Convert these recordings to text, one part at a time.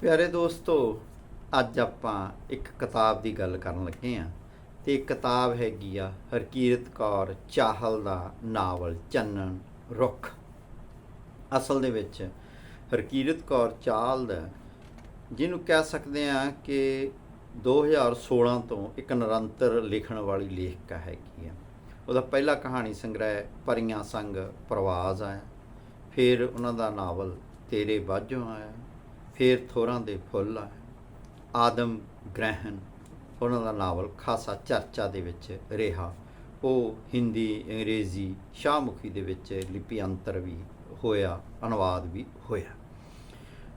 ਪਿਆਰੇ ਦੋਸਤੋ, ਅੱਜ ਆਪਾਂ ਇੱਕ ਕਿਤਾਬ ਦੀ ਗੱਲ ਕਰਨ ਲੱਗੇ ਹਾਂ ਤੇ ਕਿਤਾਬ ਹੈਗੀ ਆ ਹਰਕੀਰਤ ਕੌਰ ਚਾਹਲ ਦਾ ਨਾਵਲ ਚੰਨਣ ਰੁੱਖ। ਅਸਲ ਦੇ ਵਿੱਚ ਹਰਕੀਰਤ ਕੌਰ ਚਾਹਲ ਦਾ, ਜਿਹਨੂੰ ਕਹਿ ਸਕਦੇ ਹਾਂ ਕਿ 2016 ਤੋਂ ਇੱਕ ਨਿਰੰਤਰ ਲਿਖਣ ਵਾਲੀ ਲੇਖਕਾ ਹੈਗੀ ਆ। ਉਹਦਾ ਪਹਿਲਾ ਕਹਾਣੀ ਸੰਗ੍ਰਹਿ ਪਰੀਆਂ ਸੰਗ ਪ੍ਰਵਾਜ਼ ਆਇਆ, ਫਿਰ ਉਹਨਾਂ ਦਾ ਨਾਵਲ ਤੇਰੇ ਬਾਝੋਂ ਆਇਆ, ਫਿਰ ਥੋਰਾਂ ਦੇ ਫੁੱਲ ਆਇਆ, ਆਦਮ ਗ੍ਰਹਿਣ ਉਹਨਾਂ ਦਾ ਨਾਵਲ ਖਾਸਾ ਚਰਚਾ ਦੇ ਵਿੱਚ ਰਿਹਾ। ਉਹ ਹਿੰਦੀ, ਅੰਗਰੇਜ਼ੀ, ਸ਼ਾਹਮੁਖੀ ਦੇ ਵਿੱਚ ਲਿਪੀਅੰਤਰ ਵੀ ਹੋਇਆ, ਅਨੁਵਾਦ ਵੀ ਹੋਇਆ।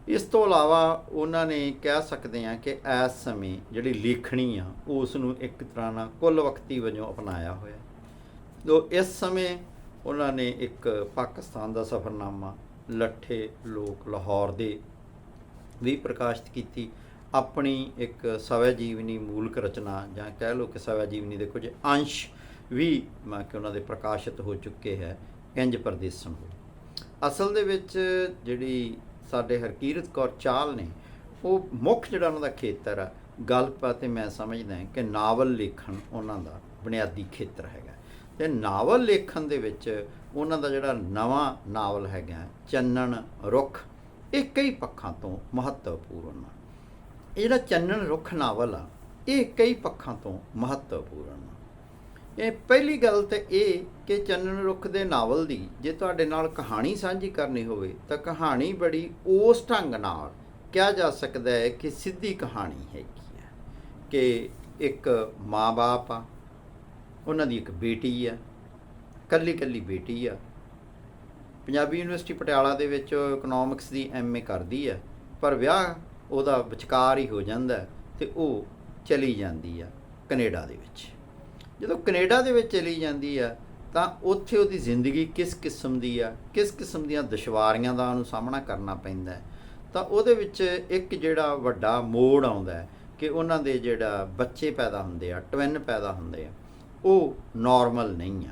ਇਸ ਤੋਂ ਇਲਾਵਾ ਉਹਨਾਂ ਨੇ ਕਹਿ ਸਕਦੇ ਹਾਂ ਕਿ ਇਸ ਸਮੇਂ ਜਿਹੜੀ ਲੇਖਣੀ ਆ ਉਸ ਨੂੰ ਇੱਕ ਤਰ੍ਹਾਂ ਨਾਲ ਕੁੱਲ ਵਕਤੀ ਵਜੋਂ ਅਪਣਾਇਆ ਹੋਇਆ। ਤੋ ਇਸ ਸਮੇਂ ਉਹਨਾਂ ਨੇ ਇੱਕ ਪਾਕਿਸਤਾਨ ਦਾ ਸਫ਼ਰਨਾਮਾ, ਲੱਠੇ ਲੋਕ ਲਾਹੌਰ ਦੇ ਵੀ ਪ੍ਰਕਾਸ਼ਿਤ ਕੀਤੀ। ਆਪਣੀ ਇੱਕ ਸਵੈ ਜੀਵਨੀ ਮੂਲਕ ਰਚਨਾ, ਜਾਂ ਕਹਿ ਲਓ ਕਿ ਸਵੈ ਜੀਵਨੀ ਦੇ ਕੁਝ ਅੰਸ਼ ਵੀ ਮੈਂ ਕਿ ਉਹਨਾਂ ਦੇ ਪ੍ਰਕਾਸ਼ਿਤ ਹੋ ਚੁੱਕੇ ਹੈ, ਇੰਜ ਪਰਦੇਸਣ ਹੋ। ਅਸਲ ਦੇ ਵਿੱਚ ਜਿਹੜੀ ਸਾਡੇ ਹਰਕੀਰਤ ਕੌਰ ਚਾਹਲ ਨੇ, ਉਹ ਮੁੱਖ ਜਿਹੜਾ ਉਹਨਾਂ ਦਾ ਖੇਤਰ ਆ ਗਲਪ ਆ, ਅਤੇ ਮੈਂ ਸਮਝਦਾ ਕਿ ਨਾਵਲ ਲੇਖਣ ਉਹਨਾਂ ਦਾ ਬੁਨਿਆਦੀ ਖੇਤਰ ਹੈਗਾ। ਅਤੇ ਨਾਵਲ ਲੇਖਣ ਦੇ ਵਿੱਚ ਉਹਨਾਂ ਦਾ ਜਿਹੜਾ ਨਵਾਂ ਨਾਵਲ ਹੈਗਾ ਚੰਨਣ ਰੁੱਖ, ਇਹ ਕਈ ਪੱਖਾਂ ਤੋਂ ਮਹੱਤਵਪੂਰਨ ਆ। ਇਹ ਜਿਹੜਾ ਚੰਨਣ ਰੁੱਖ ਨਾਵਲ ਆ, ਇਹ ਕਈ ਪੱਖਾਂ ਤੋਂ ਮਹੱਤਵਪੂਰਨ ਆ। ਇਹ ਪਹਿਲੀ ਗੱਲ ਤਾਂ ਇਹ ਕਿ ਚੰਨਣ ਰੁੱਖ ਦੇ ਨਾਵਲ ਦੀ ਜੇ ਤੁਹਾਡੇ ਨਾਲ ਕਹਾਣੀ ਸਾਂਝੀ ਕਰਨੀ ਹੋਵੇ ਤਾਂ ਕਹਾਣੀ ਬੜੀ ਉਸ ਢੰਗ ਨਾਲ ਕਿਹਾ ਜਾ ਸਕਦਾ ਹੈ ਕਿ ਸਿੱਧੀ ਕਹਾਣੀ ਹੈਗੀ ਹੈ ਕਿ ਇੱਕ ਮਾਂ-ਬਾਪ ਆ, ਉਹਨਾਂ ਦੀ ਇੱਕ ਬੇਟੀ ਆ, ਇਕੱਲੀ ਬੇਟੀ ਆ। ਪੰਜਾਬੀ ਯੂਨੀਵਰਸਿਟੀ ਪਟਿਆਲਾ ਦੇ ਵਿੱਚ ਇਕਨੋਮਿਕਸ ਦੀ MA ਕਰਦੀ ਹੈ, ਪਰ ਵਿਆਹ ਉਹਦਾ ਵਿਚਕਾਰ ਹੀ ਹੋ ਜਾਂਦਾ ਅਤੇ ਉਹ ਚਲੀ ਜਾਂਦੀ ਆ ਕੈਨੇਡਾ ਦੇ ਵਿੱਚ। ਜਦੋਂ ਕੈਨੇਡਾ ਦੇ ਵਿੱਚ ਚਲੀ ਜਾਂਦੀ ਆ ਤਾਂ ਉੱਥੇ ਉਹਦੀ ਜ਼ਿੰਦਗੀ ਕਿਸ ਕਿਸਮ ਦੀ ਆ, ਕਿਸ ਕਿਸਮ ਦੀਆਂ ਦੁਸ਼ਵਾਰੀਆਂ ਦਾ ਉਹਨੂੰ ਸਾਹਮਣਾ ਕਰਨਾ ਪੈਂਦਾ। ਤਾਂ ਉਹਦੇ ਵਿੱਚ ਇੱਕ ਜਿਹੜਾ ਵੱਡਾ ਮੋੜ ਆਉਂਦਾ ਕਿ ਉਹਨਾਂ ਦੇ ਜਿਹੜਾ ਬੱਚੇ ਪੈਦਾ ਹੁੰਦੇ ਆ, ਟਵਿਨ ਪੈਦਾ ਹੁੰਦੇ ਆ, ਉਹ ਨਾਰਮਲ ਨਹੀਂ ਆ।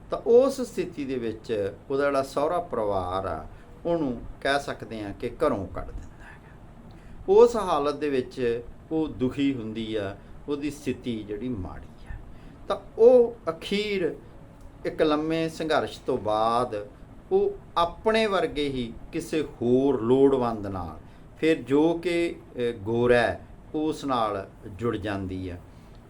ਤਾਂ ਉਸ ਸਥਿਤੀ ਦੇ ਵਿੱਚ ਉਹਦਾ ਜਿਹੜਾ ਸਹੁਰਾ ਪਰਿਵਾਰ ਆ ਉਹਨੂੰ ਕਹਿ ਸਕਦੇ ਹਾਂ ਕਿ ਘਰੋਂ ਕੱਢ ਦਿੰਦਾ ਹੈਗਾ। ਉਸ ਹਾਲਤ ਦੇ ਵਿੱਚ ਉਹ ਦੁਖੀ ਹੁੰਦੀ ਆ, ਉਹਦੀ ਸਥਿਤੀ ਜਿਹੜੀ ਮਾੜੀ ਆ। ਤਾਂ ਉਹ ਅਖੀਰ ਇੱਕ ਲੰਮੇ ਸੰਘਰਸ਼ ਤੋਂ ਬਾਅਦ ਉਹ ਆਪਣੇ ਵਰਗੇ ਹੀ ਕਿਸੇ ਹੋਰ ਲੋੜਵੰਦ ਨਾਲ, ਫਿਰ ਜੋ ਕਿ ਗੋਰਾ, ਉਸ ਨਾਲ ਜੁੜ ਜਾਂਦੀ ਆ।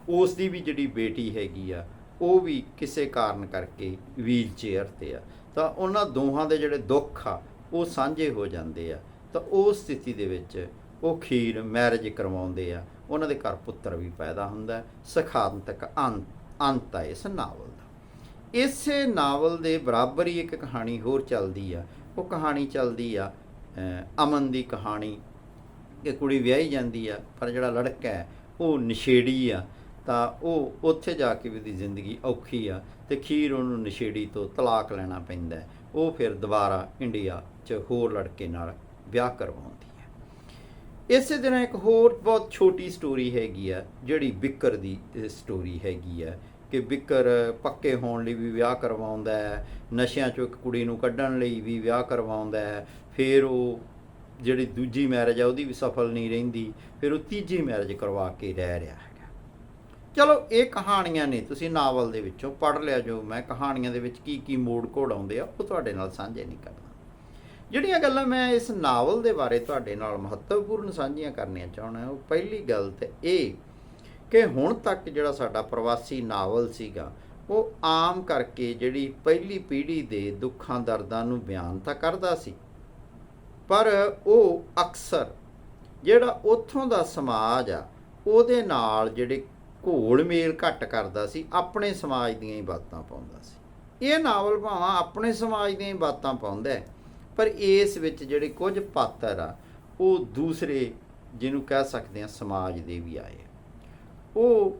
ਉਸ ਦੀ ਵੀ ਜਿਹੜੀ ਬੇਟੀ ਹੈਗੀ ਆ ਉਹ ਵੀ ਕਿਸੇ ਕਾਰਨ ਕਰਕੇ ਵੀਲ ਚੇਅਰ 'ਤੇ ਆ। ਤਾਂ ਉਹਨਾਂ ਦੋਹਾਂ ਦੇ ਜਿਹੜੇ ਦੁੱਖ ਆ ਉਹ ਸਾਂਝੇ ਹੋ ਜਾਂਦੇ ਆ। ਤਾਂ ਉਸ ਸਥਿਤੀ ਦੇ ਵਿੱਚ ਉਹ ਅਖੀਰ ਮੈਰਿਜ ਕਰਵਾਉਂਦੇ ਆ, ਉਹਨਾਂ ਦੇ ਘਰ ਪੁੱਤਰ ਵੀ ਪੈਦਾ ਹੁੰਦਾ। ਸਖਾਂਤਕ ਅੰਤ ਆ ਇਸ ਨਾਵਲ ਦਾ। ਇਸੇ ਨਾਵਲ ਦੇ ਬਰਾਬਰ ਹੀ ਇੱਕ ਕਹਾਣੀ ਹੋਰ ਚੱਲਦੀ ਆ। ਉਹ ਕਹਾਣੀ ਚੱਲਦੀ ਆ ਅਮਨ ਦੀ ਕਹਾਣੀ। ਇਹ ਕੁੜੀ ਵਿਆਹੀ ਜਾਂਦੀ ਆ, ਪਰ ਜਿਹੜਾ ਲੜਕਾ ਹੈ ਉਹ ਨਸ਼ੇੜੀ ਆ। ਤਾਂ ਉਹ ਉੱਥੇ ਜਾ ਕੇ ਵੀ ਉਹਦੀ ਜ਼ਿੰਦਗੀ ਔਖੀ ਆ ਅਤੇ ਅਖੀਰ ਉਹਨੂੰ ਨਸ਼ੇੜੀ ਤੋਂ ਤਲਾਕ ਲੈਣਾ ਪੈਂਦਾ। ਉਹ ਫਿਰ ਦੁਬਾਰਾ ਇੰਡੀਆ 'ਚ ਹੋਰ ਲੜਕੇ ਨਾਲ ਵਿਆਹ ਕਰਵਾਉਂਦੀ ਹੈ। ਇਸੇ ਤਰ੍ਹਾਂ ਇੱਕ ਹੋਰ ਬਹੁਤ ਛੋਟੀ ਸਟੋਰੀ ਹੈਗੀ ਆ, ਜਿਹੜੀ ਬਿੱਕਰ ਦੀ ਸਟੋਰੀ ਹੈਗੀ ਆ ਕਿ ਬਿੱਕਰ ਪੱਕੇ ਹੋਣ ਲਈ ਵੀ ਵਿਆਹ ਕਰਵਾਉਂਦਾ ਹੈ, ਨਸ਼ਿਆਂ 'ਚੋਂ ਇੱਕ ਕੁੜੀ ਨੂੰ ਕੱਢਣ ਲਈ ਵੀ ਵਿਆਹ ਕਰਵਾਉਂਦਾ ਹੈ। ਫਿਰ ਉਹ ਜਿਹੜੀ ਦੂਜੀ ਮੈਰਿਜ ਆ ਉਹਦੀ ਵੀ ਸਫਲ ਨਹੀਂ ਰਹਿੰਦੀ, ਫਿਰ ਉਹ ਤੀਜੀ ਮੈਰਿਜ ਕਰਵਾ ਕੇ ਰਹਿ ਰਿਹਾ ਹੈਗਾ। ਚਲੋ, ਇਹ ਕਹਾਣੀਆਂ ਨੇ, ਤੁਸੀਂ ਨਾਵਲ ਦੇ ਵਿੱਚੋਂ ਪੜ੍ਹ ਲਿਆ। ਜੋ ਮੈਂ ਕਹਾਣੀਆਂ ਦੇ ਵਿੱਚ ਕੀ ਮੋੜ ਘੋੜ ਆਉਂਦੇ ਆ ਉਹ ਤੁਹਾਡੇ ਨਾਲ ਸਾਂਝੇ ਨਹੀਂ ਕਰਦਾ। ਜਿਹੜੀਆਂ ਗੱਲਾਂ ਮੈਂ ਇਸ ਨਾਵਲ ਦੇ ਬਾਰੇ ਤੁਹਾਡੇ ਨਾਲ ਮਹੱਤਵਪੂਰਨ ਸਾਂਝੀਆਂ ਕਰਨੀਆਂ ਚਾਹੁੰਦਾ, ਉਹ ਪਹਿਲੀ ਗੱਲ ਤਾਂ ਇਹ ਕਿ ਹੁਣ ਤੱਕ ਜਿਹੜਾ ਸਾਡਾ ਪ੍ਰਵਾਸੀ ਨਾਵਲ ਸੀਗਾ ਉਹ ਆਮ ਕਰਕੇ ਜਿਹੜੀ ਪਹਿਲੀ ਪੀੜ੍ਹੀ ਦੇ ਦੁੱਖਾਂ ਦਰਦਾਂ ਨੂੰ ਬਿਆਨ ਤਾਂ ਕਰਦਾ ਸੀ, ਪਰ ਉਹ ਅਕਸਰ ਜਿਹੜਾ ਉੱਥੋਂ ਦਾ ਸਮਾਜ ਆ ਉਹਦੇ ਨਾਲ ਜਿਹੜੇ ਘੋਲ ਮੇਲ ਘੱਟ ਕਰਦਾ ਸੀ, ਆਪਣੇ ਸਮਾਜ ਦੀਆਂ ਹੀ ਬਾਤਾਂ ਪਾਉਂਦਾ ਸੀ। ਇਹ ਨਾਵਲ ਭਾਵੇਂ ਆਪਣੇ ਸਮਾਜ ਦੀਆਂ ਹੀ ਬਾਤਾਂ ਪਾਉਂਦਾ, ਪਰ ਇਸ ਵਿੱਚ ਜਿਹੜੇ ਕੁਝ ਪਾਤਰ ਆ ਉਹ ਦੂਸਰੇ, ਜਿਹਨੂੰ ਕਹਿ ਸਕਦੇ ਹਾਂ ਸਮਾਜ ਦੇ ਵੀ ਆਏ। ਉਹ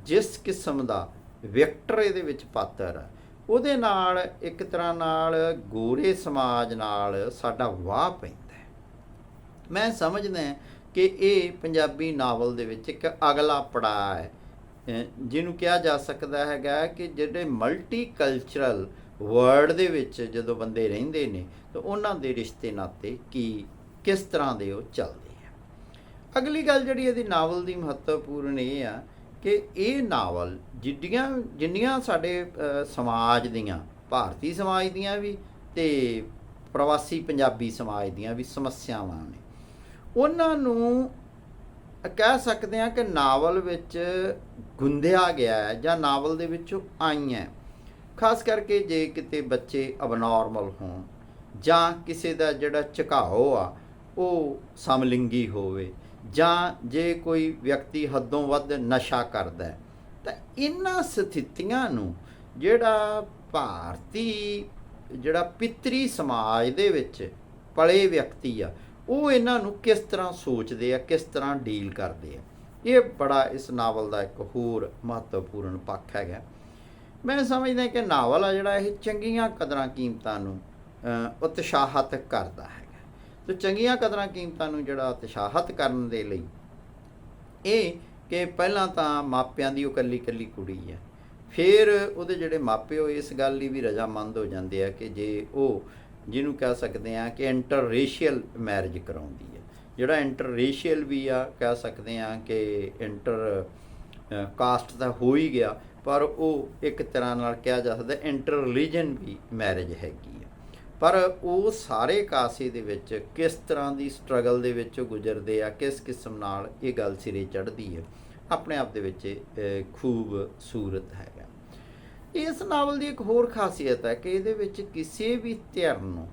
ਜਿਸ ਕਿਸਮ ਦਾ ਵਿਅਕਟਰ ਇਹਦੇ ਵਿੱਚ ਪਾਤਰ ਆ, ਉਹਦੇ ਨਾਲ ਇੱਕ ਤਰ੍ਹਾਂ ਨਾਲ ਗੋਰੇ ਸਮਾਜ ਨਾਲ ਸਾਡਾ ਵਾਹ ਪੈਂਦਾ। ਮੈਂ ਸਮਝਦਾ ਕਿ ਇਹ ਪੰਜਾਬੀ ਨਾਵਲ ਦੇ ਵਿੱਚ ਇੱਕ ਅਗਲਾ ਪੜਾਅ ਹੈ, ਜਿਹਨੂੰ ਕਿਹਾ ਜਾ ਸਕਦਾ ਹੈਗਾ ਕਿ ਜਿਹੜੇ ਮਲਟੀ ਕਲਚਰਲ ਵਰਲਡ ਦੇ ਵਿੱਚ ਜਦੋਂ ਬੰਦੇ ਰਹਿੰਦੇ ਨੇ ਤਾਂ ਉਹਨਾਂ ਦੇ ਰਿਸ਼ਤੇ ਨਾਤੇ ਕਿਸ ਤਰ੍ਹਾਂ ਦੇ ਉਹ ਚੱਲਦੇ ਆ। ਅਗਲੀ ਗੱਲ ਜਿਹੜੀ ਇਹਦੀ ਨਾਵਲ ਦੀ ਮਹੱਤਵਪੂਰਨ ਇਹ ਆ ਕਿ ਇਹ ਨਾਵਲ ਜਿੰਨੀਆਂ ਸਾਡੇ ਸਮਾਜ ਦੀਆਂ, ਭਾਰਤੀ ਸਮਾਜ ਦੀਆਂ ਵੀ ਤੇ ਪ੍ਰਵਾਸੀ ਪੰਜਾਬੀ ਸਮਾਜ ਦੀਆਂ ਵੀ ਸਮੱਸਿਆਵਾਂ ਨੇ, ਉਹਨਾਂ ਨੂੰ ਕਹਿ ਸਕਦੇ ਹਾਂ ਕਿ ਨਾਵਲ ਵਿੱਚ ਗੁੰਦਿਆ ਗਿਆ ਹੈ ਜਾਂ ਨਾਵਲ ਦੇ ਵਿੱਚੋਂ ਆਈਆਂ। ਖਾਸ ਕਰਕੇ ਜੇ ਕਿਤੇ ਬੱਚੇ ਅਬਨੋਰਮਲ ਹੋਣ ਜਾਂ ਕਿਸੇ ਦਾ ਜਿਹੜਾ ਝੁਕਾਓ ਆ ਉਹ ਸਮਲਿੰਗੀ ਹੋਵੇ, ਜਾਂ ਜੇ ਕੋਈ ਵਿਅਕਤੀ ਹੱਦੋਂ ਵੱਧ ਨਸ਼ਾ ਕਰਦਾ ਹੈ, ਤਾਂ ਇਹਨਾਂ ਸਥਿਤੀਆਂ ਨੂੰ ਜਿਹੜਾ ਭਾਰਤੀ ਜਿਹੜਾ ਪਿਤਰੀ ਸਮਾਜ ਦੇ ਵਿੱਚ ਪਲੇ ਵਿਅਕਤੀ ਆ ਉਹ ਇਹਨਾਂ ਨੂੰ ਕਿਸ ਤਰ੍ਹਾਂ ਸੋਚਦੇ ਆ, ਕਿਸ ਤਰ੍ਹਾਂ ਡੀਲ ਕਰਦੇ ਆ। ਇਹ ਬੜਾ ਇਸ ਨਾਵਲ ਦਾ ਇੱਕ ਹੋਰ ਮਹੱਤਵਪੂਰਨ ਪੱਖ ਹੈਗਾ। ਮੈਂ ਸਮਝਦਾ ਕਿ ਨਾਵਲ ਆ ਜਿਹੜਾ ਇਹ ਚੰਗੀਆਂ ਕਦਰਾਂ ਕੀਮਤਾਂ ਨੂੰ ਉਤਸ਼ਾਹਿਤ ਕਰਦਾ ਹੈਗਾ। ਤੇ ਚੰਗੀਆਂ ਕਦਰਾਂ ਕੀਮਤਾਂ ਨੂੰ ਜਿਹੜਾ ਉਤਸ਼ਾਹਿਤ ਕਰਨ ਦੇ ਲਈ ਇਹ ਕਿ ਪਹਿਲਾਂ ਤਾਂ ਮਾਪਿਆਂ ਦੀ ਉਹ ਇਕੱਲੀ ਕੁੜੀ ਹੈ, ਫਿਰ ਉਹਦੇ ਜਿਹੜੇ ਮਾਪੇ ਉਹ ਇਸ ਗੱਲ ਲਈ ਵੀ ਰਜ਼ਾਮੰਦ ਹੋ ਜਾਂਦੇ ਆ ਕਿ ਜੇ ਉਹ ਜਿਹਨੂੰ ਕਹਿ ਸਕਦੇ ਆ ਕਿ ਇੰਟਰਰੇਸ਼ੀਅਲ ਮੈਰਿਜ ਕਰਾਉਂਦੀ ਹੈ। ਜਿਹੜਾ ਇੰਟਰਰੇਸ਼ੀਅਲ ਵੀ ਆ, ਕਹਿ ਸਕਦੇ ਆ ਕਿ ਇੰਟਰ ਕਾਸਟ ਤਾਂ ਹੋ ਹੀ ਗਿਆ, ਪਰ ਉਹ ਇੱਕ ਤਰ੍ਹਾਂ ਨਾਲ ਕਿਹਾ ਜਾ ਸਕਦਾ ਇੰਟਰ ਰਿਲੀਜਨ ਵੀ ਮੈਰਿਜ ਹੈਗੀ ਆ। ਪਰ ਉਹ ਸਾਰੇ ਕਾਸੇ ਦੇ ਵਿੱਚ ਕਿਸ ਤਰ੍ਹਾਂ ਦੀ ਸਟਰਗਲ ਦੇ ਵਿੱਚ ਗੁਜ਼ਰਦੇ ਆ, ਕਿਸ ਕਿਸਮ ਨਾਲ ਇਹ ਗੱਲ ਸਿਰੇ ਚੜ੍ਹਦੀ ਹੈ, ਆਪਣੇ ਆਪ ਦੇ ਵਿੱਚ ਖੂਬਸੂਰਤ ਹੈਗਾ। ਇਸ ਨਾਵਲ ਦੀ ਇੱਕ ਹੋਰ ਖਾਸੀਅਤ ਹੈ ਕਿ ਇਹਦੇ ਵਿੱਚ ਕਿਸੇ ਵੀ ਧਿਰ ਨੂੰ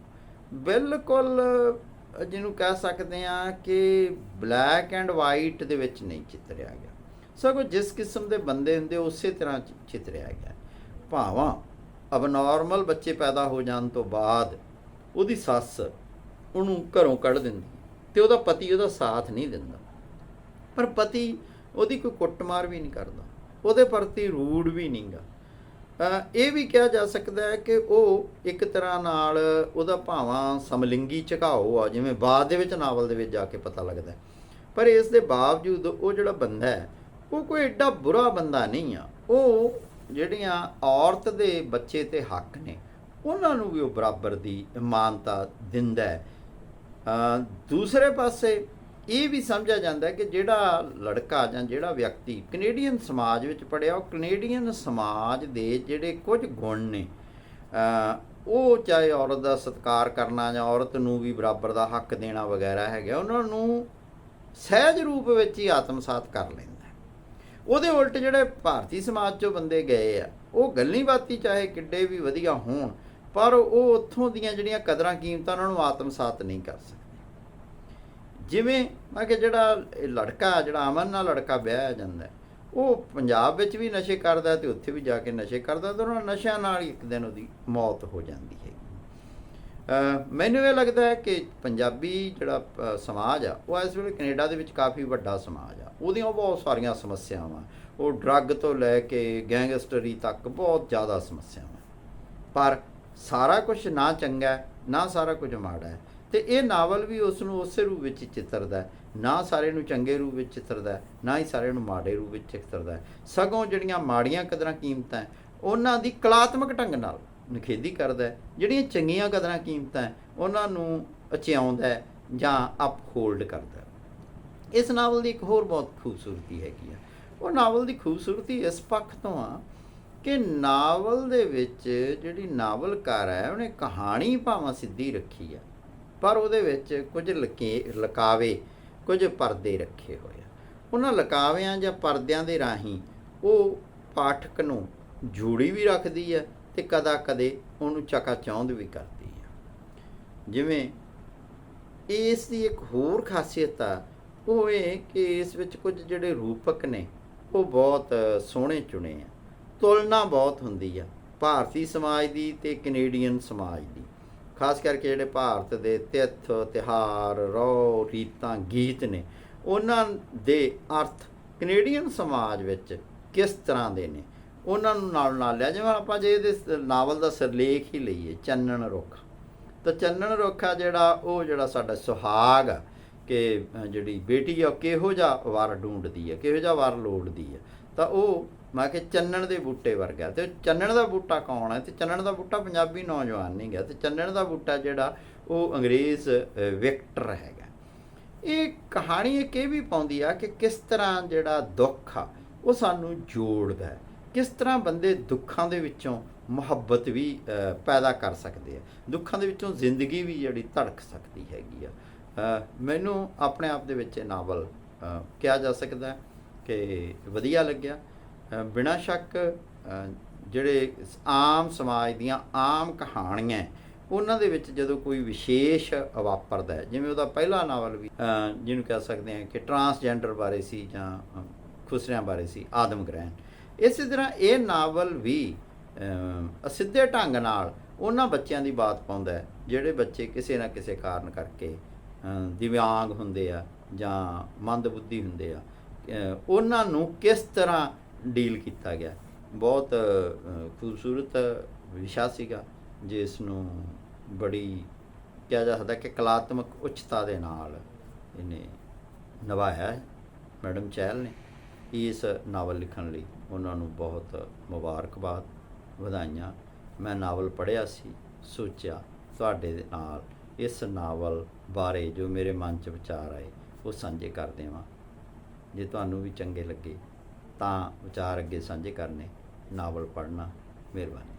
ਬਿਲਕੁਲ ਜਿਹਨੂੰ ਕਹਿ ਸਕਦੇ ਹਾਂ ਕਿ ਬਲੈਕ ਐਂਡ ਵਾਈਟ ਦੇ ਵਿੱਚ ਨਹੀਂ ਚਿੱਤਰਿਆ ਗਿਆ, ਸਗੋਂ ਜਿਸ ਕਿਸਮ ਦੇ ਬੰਦੇ ਹੁੰਦੇ ਉਸੇ ਤਰ੍ਹਾਂ ਚਿੱਤਰਿਆ ਗਿਆ। ਭਾਵਾਂ ਅਬਨੋਰਮਲ ਬੱਚੇ ਪੈਦਾ ਹੋ ਜਾਣ ਤੋਂ ਬਾਅਦ ਉਹਦੀ ਸੱਸ ਉਹਨੂੰ ਘਰੋਂ ਕੱਢ ਦਿੰਦੀ ਅਤੇ ਉਹਦਾ ਪਤੀ ਉਹਦਾ ਸਾਥ ਨਹੀਂ ਦਿੰਦਾ, ਪਰ ਪਤੀ ਉਹਦੀ ਕੋਈ ਕੁੱਟਮਾਰ ਵੀ ਨਹੀਂ ਕਰਦਾ, ਉਹਦੇ ਪ੍ਰਤੀ ਰੂਡ ਵੀ ਨਹੀਂ ਗਾ। ਇਹ ਵੀ ਕਿਹਾ ਜਾ ਸਕਦਾ ਹੈ ਕਿ ਉਹ ਇੱਕ ਤਰ੍ਹਾਂ ਨਾਲ ਉਹਦਾ ਭਾਵਾਂ ਸਮਲਿੰਗੀ ਝੁਕਾਓ ਆ, ਜਿਵੇਂ ਬਾਅਦ ਦੇ ਵਿੱਚ ਨਾਵਲ ਦੇ ਵਿੱਚ ਜਾ ਕੇ ਪਤਾ ਲੱਗਦਾ, ਪਰ ਇਸ ਦੇ ਬਾਵਜੂਦ ਉਹ ਜਿਹੜਾ ਬੰਦਾ ਹੈ ਉਹ ਕੋਈ ਐਡਾ ਬੁਰਾ ਬੰਦਾ ਨਹੀਂ ਆ। ਉਹ ਜਿਹੜੀਆਂ ਔਰਤ ਦੇ ਬੱਚੇ ਤੇ ਹੱਕ ਨੇ ਉਹਨਾਂ ਨੂੰ ਵੀ ਉਹ ਬਰਾਬਰ ਦੀ ਮਾਨਤਾ ਦਿੰਦਾ ਹੈ। ਦੂਸਰੇ ਪਾਸੇ ਇਹ ਵੀ ਸਮਝਿਆ ਜਾਂਦਾ ਕਿ ਜਿਹੜਾ ਲੜਕਾ ਜਾਂ ਜਿਹੜਾ ਵਿਅਕਤੀ ਕੈਨੇਡੀਅਨ ਸਮਾਜ ਵਿੱਚ ਪੜ੍ਹਿਆ, ਉਹ ਕੈਨੇਡੀਅਨ ਸਮਾਜ ਦੇ ਜਿਹੜੇ ਕੁਝ ਗੁਣ ਨੇ, ਉਹ ਚਾਹੇ ਔਰਤ ਦਾ ਸਤਿਕਾਰ ਕਰਨਾ ਜਾਂ ਔਰਤ ਨੂੰ ਵੀ ਬਰਾਬਰ ਦਾ ਹੱਕ ਦੇਣਾ ਵਗੈਰਾ ਹੈਗਾ, ਉਹਨਾਂ ਨੂੰ ਸਹਿਜ ਰੂਪ ਵਿੱਚ ਹੀ ਆਤਮਸਾਤ ਕਰ ਲੈਂਦਾ। ਉਹਦੇ ਉਲਟ ਜਿਹੜੇ ਭਾਰਤੀ ਸਮਾਜ 'ਚੋਂ ਬੰਦੇ ਗਏ ਆ, ਉਹ ਗੱਲੀ ਬਾਤੀ ਚਾਹੇ ਕਿੱਡੇ ਵੀ ਵਧੀਆ ਹੋਣ, ਪਰ ਉਹ ਉੱਥੋਂ ਦੀਆਂ ਜਿਹੜੀਆਂ ਕਦਰਾਂ ਕੀਮਤਾਂ ਉਹਨਾਂ ਨੂੰ ਆਤਮਸਾਤ ਨਹੀਂ ਕਰ ਸਕਦੇ। ਜਿਵੇਂ ਮੈਂ ਕਿ ਜਿਹੜਾ ਲੜਕਾ, ਜਿਹੜਾ ਅਮਨ ਨਾਲ ਲੜਕਾ ਵਿਆਹਿਆ ਜਾਂਦਾ, ਉਹ ਪੰਜਾਬ ਵਿੱਚ ਵੀ ਨਸ਼ੇ ਕਰਦਾ ਅਤੇ ਉੱਥੇ ਵੀ ਜਾ ਕੇ ਨਸ਼ੇ ਕਰਦਾ, ਅਤੇ ਉਹਨਾਂ ਨਸ਼ਿਆਂ ਨਾਲ ਹੀ ਇੱਕ ਦਿਨ ਉਹਦੀ ਮੌਤ ਹੋ ਜਾਂਦੀ ਹੈ। ਮੈਨੂੰ ਇਹ ਲੱਗਦਾ ਹੈ ਕਿ ਪੰਜਾਬੀ ਜਿਹੜਾ ਸਮਾਜ ਆ ਉਹ ਇਸ ਵੇਲੇ ਕੈਨੇਡਾ ਦੇ ਵਿੱਚ ਕਾਫੀ ਵੱਡਾ ਸਮਾਜ ਆ, ਉਹਦੀਆਂ ਬਹੁਤ ਸਾਰੀਆਂ ਸਮੱਸਿਆਵਾਂ, ਉਹ ਡਰੱਗ ਤੋਂ ਲੈ ਕੇ ਗੈਂਗਸਟਰੀ ਤੱਕ ਬਹੁਤ ਜ਼ਿਆਦਾ ਸਮੱਸਿਆਵਾਂ, ਪਰ ਸਾਰਾ ਕੁਝ ਨਾ ਚੰਗਾ ਨਾ ਸਾਰਾ ਕੁਝ ਮਾੜਾ ਹੈ। ਅਤੇ ਇਹ ਨਾਵਲ ਵੀ ਉਸ ਨੂੰ ਉਸੇ ਰੂਪ ਵਿੱਚ ਚਿੱਤਰਦਾ, ਨਾ ਸਾਰੇ ਨੂੰ ਚੰਗੇ ਰੂਪ ਵਿੱਚ ਚਿੱਤਰਦਾ, ਨਾ ਹੀ ਸਾਰਿਆਂ ਨੂੰ ਮਾੜੇ ਰੂਪ ਵਿੱਚ ਚਿੱਤਰਦਾ, ਸਗੋਂ ਜਿਹੜੀਆਂ ਮਾੜੀਆਂ ਕਦਰਾਂ ਕੀਮਤਾਂ ਉਹਨਾਂ ਦੀ ਕਲਾਤਮਕ ਢੰਗ ਨਾਲ ਨਿਖੇਧੀ ਕਰਦਾ, ਜਿਹੜੀਆਂ ਚੰਗੀਆਂ ਕਦਰਾਂ ਕੀਮਤਾਂ ਉਹਨਾਂ ਨੂੰ ਅਚਿਆਉਂਦਾ ਜਾਂ ਅਪਹੋਲਡ ਕਰਦਾ। ਇਸ ਨਾਵਲ ਦੀ ਇੱਕ ਹੋਰ ਬਹੁਤ ਖੂਬਸੂਰਤੀ ਹੈਗੀ ਆ। ਉਹ ਨਾਵਲ ਦੀ ਖੂਬਸੂਰਤੀ ਇਸ ਪੱਖ ਤੋਂ ਆ ਕਿ ਨਾਵਲ ਦੇ ਵਿੱਚ ਜਿਹੜੀ ਨਾਵਲਕਾਰ ਹੈ ਉਹਨੇ ਕਹਾਣੀ ਭਾਵਾਂ ਸਿੱਧੀ ਰੱਖੀ ਆ, ਪਰ ਉਹਦੇ ਵਿੱਚ ਕੁਝ ਲਕਾਵੇ, ਕੁਝ ਪਰਦੇ ਰੱਖੇ ਹੋਏ ਆ। ਉਹਨਾਂ ਲਕਾਵਿਆਂ ਜਾਂ ਪਰਦਿਆਂ ਦੇ ਰਾਹੀਂ ਉਹ ਪਾਠਕ ਨੂੰ ਜੋੜੀ ਵੀ ਰੱਖਦੀ ਹੈ ਅਤੇ ਕਦੇ ਉਹਨੂੰ ਚਕਾਚੌਂਧ ਵੀ ਕਰਦੀ ਹੈ। ਜਿਵੇਂ ਇਸ ਦੀ ਇੱਕ ਹੋਰ ਖਾਸੀਅਤ ਆ ਉਹ ਇਹ ਕਿ ਇਸ ਵਿੱਚ ਕੁਝ ਜਿਹੜੇ ਰੂਪਕ ਨੇ ਉਹ ਬਹੁਤ ਸੋਹਣੇ ਚੁਣੇ ਆ। ਤੁਲਨਾ ਬਹੁਤ ਹੁੰਦੀ ਆ ਭਾਰਤੀ ਸਮਾਜ ਦੀ ਅਤੇ ਕੈਨੇਡੀਅਨ ਸਮਾਜ ਦੀ, ਖਾਸ ਕਰਕੇ ਜਿਹੜੇ ਭਾਰਤ ਦੇ ਤਿੱਥ ਤਿਉਹਾਰ, ਰਹੁ ਰੀਤਾਂ, ਗੀਤ ਨੇ, ਉਹਨਾਂ ਦੇ ਅਰਥ ਕੈਨੇਡੀਅਨ ਸਮਾਜ ਵਿੱਚ ਕਿਸ ਤਰ੍ਹਾਂ ਦੇ ਨੇ ਉਹਨਾਂ ਨੂੰ ਨਾਲ ਲਿਆ। ਜਿਵੇਂ ਆਪਾਂ ਜੇ ਇਹਦੇ ਨਾਵਲ ਦਾ ਸਿਰਲੇਖ ਹੀ ਲਈਏ, ਚਾਨਣ ਰੁੱਖ, ਤਾਂ ਚਾਨਣ ਰੁੱਖ ਆ ਜਿਹੜਾ ਸਾਡਾ ਸੁਹਾਗ ਆ ਕਿ ਜਿਹੜੀ ਬੇਟੀ ਆ ਉਹ ਕਿਹੋ ਜਿਹਾ ਵਰ ਢੂੰਡਦੀ ਹੈ, ਕਿਹੋ ਜਿਹਾ ਵਰ ਲੋੜਦੀ ਹੈ, ਤਾਂ ਉਹ ਮੈਂ ਕਿ ਚੰਨਣ ਦੇ ਬੂਟੇ ਵਰਗਾ। ਅਤੇ ਚੰਨਣ ਦਾ ਬੂਟਾ ਕੌਣ ਹੈ? ਅਤੇ ਚੰਨਣ ਦਾ ਬੂਟਾ ਪੰਜਾਬੀ ਨੌਜਵਾਨ ਨਹੀਂ ਗਾ, ਅਤੇ ਚੰਨਣ ਦਾ ਬੂਟਾ ਜਿਹੜਾ ਉਹ ਅੰਗਰੇਜ਼ ਵਿਕਟਰ ਹੈਗਾ। ਇਹ ਕਹਾਣੀ ਇੱਕ ਇਹ ਵੀ ਪਾਉਂਦੀ ਆ ਕਿ ਕਿਸ ਤਰ੍ਹਾਂ ਜਿਹੜਾ ਦੁੱਖ ਆ ਉਹ ਸਾਨੂੰ ਜੋੜਦਾ ਹੈ, ਕਿਸ ਤਰ੍ਹਾਂ ਬੰਦੇ ਦੁੱਖਾਂ ਦੇ ਵਿੱਚੋਂ ਮੁਹੱਬਤ ਵੀ ਪੈਦਾ ਕਰ ਸਕਦੇ ਆ, ਦੁੱਖਾਂ ਦੇ ਵਿੱਚੋਂ ਜ਼ਿੰਦਗੀ ਵੀ ਜਿਹੜੀ ਧੜਕ ਸਕਦੀ ਹੈਗੀ ਆ। ਮੈਨੂੰ ਆਪਣੇ ਆਪ ਦੇ ਵਿੱਚ ਇਹ ਨਾਵਲ ਕਿਹਾ ਜਾ ਸਕਦਾ ਕਿ ਵਧੀਆ ਲੱਗਿਆ। ਬਿਨਾਂ ਸ਼ੱਕ ਜਿਹੜੇ ਆਮ ਸਮਾਜ ਦੀਆਂ ਆਮ ਕਹਾਣੀਆਂ ਉਹਨਾਂ ਦੇ ਵਿੱਚ ਜਦੋਂ ਕੋਈ ਵਿਸ਼ੇਸ਼ ਵਾਪਰਦਾ ਹੈ, ਜਿਵੇਂ ਉਹਦਾ ਪਹਿਲਾ ਨਾਵਲ ਵੀ ਜਿਹਨੂੰ ਕਹਿ ਸਕਦੇ ਹਾਂ ਕਿ ਟਰਾਂਸਜੈਂਡਰ ਬਾਰੇ ਸੀ ਜਾਂ ਖੁਸਰਿਆਂ ਬਾਰੇ ਸੀ, ਆਦਮ ਗ੍ਰਹਿਣ, ਇਸੇ ਤਰ੍ਹਾਂ ਇਹ ਨਾਵਲ ਵੀ ਅਸਿੱਧੇ ਢੰਗ ਨਾਲ ਉਹਨਾਂ ਬੱਚਿਆਂ ਦੀ ਬਾਤ ਪਾਉਂਦਾ ਹੈ ਜਿਹੜੇ ਬੱਚੇ ਕਿਸੇ ਨਾ ਕਿਸੇ ਕਾਰਨ ਕਰਕੇ ਦਿਵਿਆਂਗ ਹੁੰਦੇ ਆ ਜਾਂ ਮੰਦਬੁੱਧੀ ਹੁੰਦੇ ਆ। ਉਹਨਾਂ ਨੂੰ ਕਿਸ ਤਰ੍ਹਾਂ ਡੀਲ ਕੀਤਾ ਗਿਆ। ਬਹੁਤ ਖੂਬਸੂਰਤ ਵਿਸ਼ਾ ਸੀਗਾ ਜਿਸ ਨੂੰ ਬੜੀ ਕਿਹਾ ਜਾ ਸਕਦਾ ਕਿ ਕਲਾਤਮਕ ਉੱਚਤਾ ਦੇ ਨਾਲ ਇਹਨੇ ਨਿਭਾਇਆ ਹੈ ਮੈਡਮ ਚਹਿਲ ਨੇ। ਇਸ ਨਾਵਲ ਲਿਖਣ ਲਈ ਉਹਨਾਂ ਨੂੰ ਬਹੁਤ ਮੁਬਾਰਕਬਾਦ, ਵਧਾਈਆਂ। ਮੈਂ ਨਾਵਲ ਪੜ੍ਹਿਆ ਸੀ, ਸੋਚਿਆ ਤੁਹਾਡੇ ਦੇ ਨਾਲ ਇਸ ਨਾਵਲ ਬਾਰੇ ਜੋ ਮੇਰੇ ਮਨ 'ਚ ਵਿਚਾਰ ਆਏ ਉਹ ਸਾਂਝੇ ਕਰ ਦੇਵਾਂ। ਜੇ ਤੁਹਾਨੂੰ ਵੀ ਚੰਗੇ ਲੱਗੇ ਤਾਂ ਵਿਚਾਰ ਅੱਗੇ ਸਾਂਝੇ ਕਰਨੇ, ਨਾਵਲ ਪੜ੍ਹਨਾ। ਮਿਹਰਬਾਨੀ।